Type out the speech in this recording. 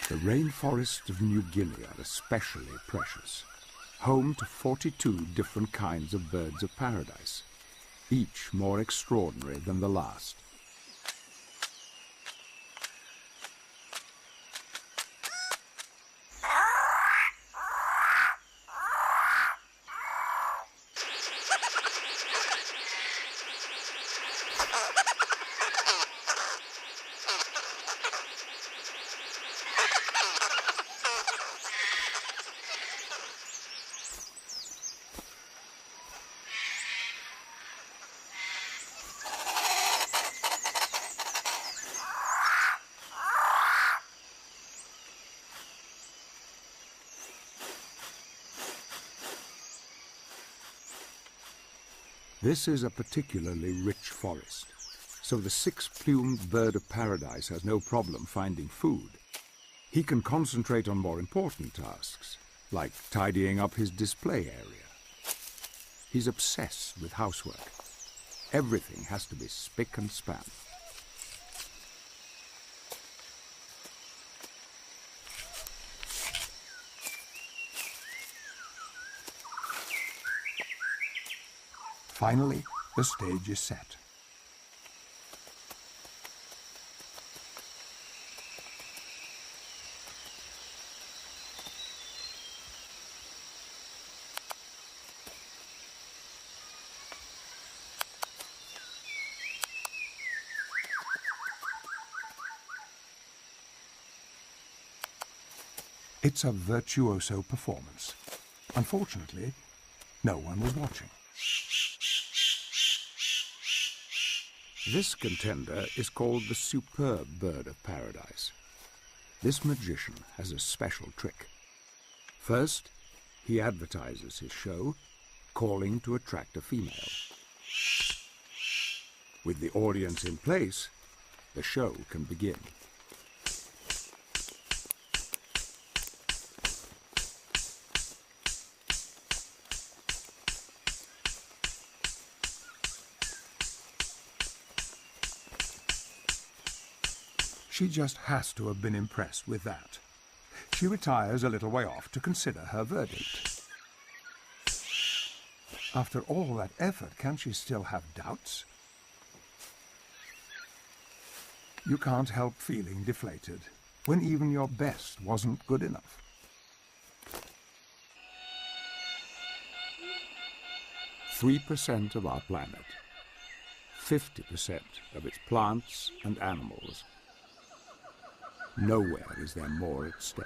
The rainforests of New Guinea are especially precious, home to 42 different kinds of birds of paradise, each more extraordinary than the last. This is a particularly rich forest, so the six-plumed bird of paradise has no problem finding food. He can concentrate on more important tasks, like tidying up his display area. He's obsessed with housework. Everything has to be spick and span. Finally, the stage is set. It's a virtuoso performance. Unfortunately, no one was watching. This contender is called the Superb Bird of Paradise. This magician has a special trick. First, he advertises his show, calling to attract a female. With the audience in place, the show can begin. She just has to have been impressed with that. She retires a little way off to consider her verdict. After all that effort, can she still have doubts? You can't help feeling deflated when even your best wasn't good enough. "3% of our planet, 50% of its plants and animals. Nowhere is there more at stake.